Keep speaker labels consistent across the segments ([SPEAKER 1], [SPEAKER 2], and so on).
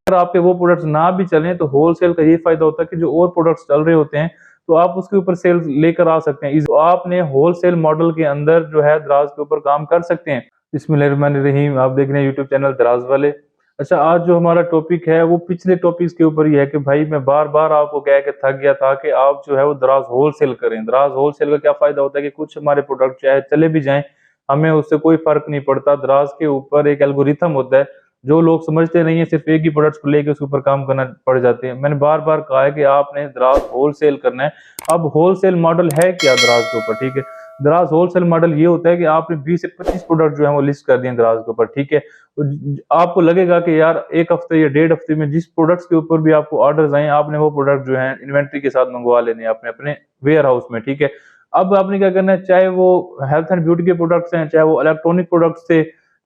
[SPEAKER 1] अगर आपके वो प्रोडक्ट्स ना भी चलें तो होलसेल का ये फायदा होता है कि जो और प्रोडक्ट्स चल रहे होते हैं तो आप उसके ऊपर सेल्स लेकर आ सकते हैं। तो आपने होलसेल मॉडल के अंदर जो है दराज के ऊपर काम कर सकते हैं। बिस्मिल्लाहिर्रहमानिर्रहीम, आप देख रहे हैं यूट्यूब चैनल दराज वाले। अच्छा, आज जो हमारा टॉपिक है वो पिछले टॉपिक्स के ऊपर ही है कि भाई मैं बार बार आपको कह के थक गया था कि आप जो है वो दराज होलसेल करें। दराज होलसेल का क्या फायदा होता है कि कुछ हमारे प्रोडक्ट चाहे चले भी जाएं, हमें उससे कोई फर्क नहीं पड़ता। दराज के ऊपर एक एल्गोरिथम होता है, जो लोग समझते नहीं है सिर्फ एक ही प्रोडक्ट्स को लेकर उसके ऊपर काम करना पड़ जाते हैं। मैंने बार बार कहा है कि आपने दराज होलसेल करना है। अब होलसेल मॉडल है क्या दराज के ऊपर, ठीक है। दराज होलसेल मॉडल ये होता है कि आपने 20 से 25 प्रोडक्ट जो है वो लिस्ट कर दिए दराज के ऊपर, ठीक है। तो आपको लगेगा कि यार एक हफ्ते या 1.5 हफ्ते में जिस प्रोडक्ट्स के ऊपर भी आपको ऑर्डर्स आए, आपने वो प्रोडक्ट जो है इन्वेंट्री के साथ मंगवा लेने अपने अपने वेयर हाउस में, ठीक है। अब आपने क्या करना है, चाहे वो हेल्थ एंड ब्यूटी के प्रोडक्ट्स हैं, चाहे वो इलेक्ट्रॉनिक प्रोडक्ट्स थे,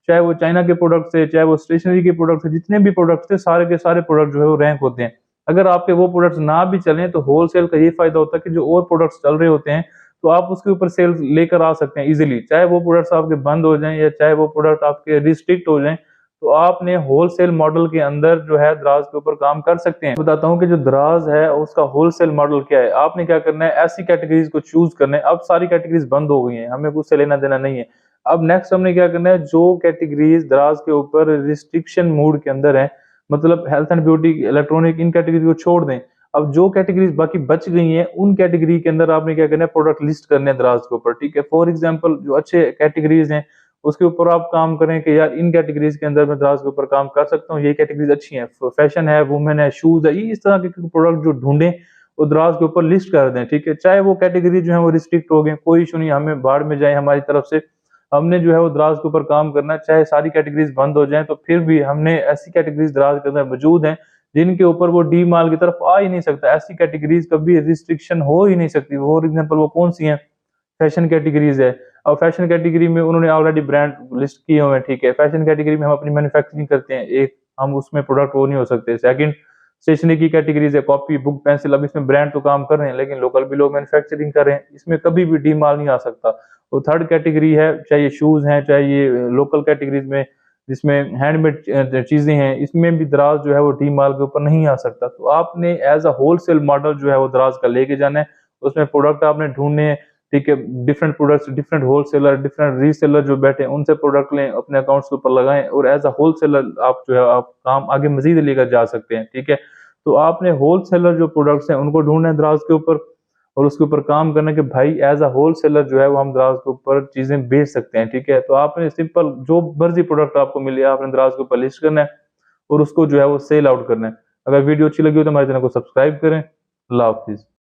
[SPEAKER 1] चाहे वो चाइना के प्रोडक्ट्स थे, चाहे वो स्टेशनरी के प्रोडक्ट्स थे, जितने भी प्रोडक्ट्स थे सारे के सारे प्रोडक्ट जो है वो रैंक होते हैं। अगर आपके वो प्रोडक्ट्स ना भी चलें तो होलसेल का ये फायदा होता है कि जो और प्रोडक्ट्स चल रहे होते हैं तो आप उसके ऊपर सेल्स लेकर आ सकते हैं इजीली। चाहे वो प्रोडक्ट्स आपके बंद हो जाएं या चाहे वो प्रोडक्ट आपके रिस्ट्रिक्ट हो जाएं, तो आपने होलसेल मॉडल के अंदर जो है दराज के ऊपर काम कर सकते हैं। बताता हूँ कि जो दराज है उसका होलसेल मॉडल क्या है। आपने क्या करना है, ऐसी कैटेगरीज को चूज करना है। अब सारी कैटेगरीज बंद हो गई हैं, हमें कुछ से लेना देना नहीं है। अब नेक्स्ट हमने क्या करना है, जो कैटेगरीज दराज के ऊपर रिस्ट्रिक्शन मूड के अंदर है, मतलब health and beauty, electronic, in category को छोड़ दें। अब जो कैटेगरीज बाकी बच गई हैं उन कैटेगरी के अंदर आपने क्या करना है, प्रोडक्ट लिस्ट करने हैं दराज के ऊपर, ठीक है। फॉर एग्जांपल जो अच्छे कैटेगरीज हैं उसके ऊपर आप काम करें कि यार इन कैटेगरीज के अंदर मैं दराज के ऊपर काम कर सकता हूँ, ये कैटेगरीज अच्छी हैं, फैशन है, वुमेन है, शूज है, इस तरह के प्रोडक्ट जो ढूंढें वो दराज के ऊपर लिस्ट कर दें, ठीक है। चाहे वो कैटेगरी जो है वो रिस्ट्रिक्ट हो गए, कोई इशू नहीं, हमें बाढ़ में जाए हमारी तरफ से, हमने जो है वो दराज के ऊपर काम करना है। चाहे सारी कैटेगरीज बंद हो जाएं तो फिर भी हमने ऐसी कैटेगरीज दराज के अंदर मौजूद हैं जिनके ऊपर वो डी माल की तरफ आ ही नहीं सकता। ऐसी कैटेगरीज कभी रिस्ट्रिक्शन हो ही नहीं सकती। फॉर एग्जाम्पल वो कौन सी हैं, फैशन कैटेगरीज है। और फैशन कैटेगरी में उन्होंने ऑलरेडी ब्रांड लिस्ट किए हुए हैं, ठीक है। फैशन कैटेगरी में हम अपनी मैन्युफैक्चरिंग करते हैं, एक हम उसमें प्रोडक्ट वो नहीं हो सकते। सेकंड, स्टेशनरी की कैटेगरीज है, कॉपी, बुक, पेंसिल। अब इसमें ब्रांड तो काम कर रहे हैं लेकिन लोकल भी लोग मैन्युफैक्चरिंग कर रहे हैं, इसमें कभी भी डी माल नहीं आ सकता। तो थर्ड कैटेगरी है, चाहे ये शूज हैं, चाहे ये लोकल कैटेगरीज में जिसमें हैंडमेड चीजें हैं, इसमें भी दराज जो है वो डी माल के ऊपर नहीं आ सकता। तो आपने एज अ होलसेल मॉडल जो है वो दराज का लेके जाना है। उसमें प्रोडक्ट आपने ढूंढने हैं, ठीक है। Different products, different wholesaler, different reseller जो बैठे हैं उनसे प्रोडक्ट लें, अपने अकाउंट्स के ऊपर लगाएं और एज अ होलसेलर आप जो है आप काम आगे मजीद लेकर जा सकते हैं, ठीक है। तो आपने होलसेलर जो प्रोडक्ट्स हैं उनको ढूंढना है दराज के ऊपर और उसके ऊपर काम करना कि भाई एज अ होलसेलर जो है वो हम दराज के ऊपर चीजें बेच सकते हैं, ठीक है। तो आपने सिंपल जो मर्जी प्रोडक्ट आपको मिले आपने दराज के ऊपर लिस्ट करना है और उसको जो है वो सेल आउट करना है। अगर वीडियो अच्छी लगी हो तो हमारे चैनल को सब्सक्राइब करें। अल्लाह हाफिज।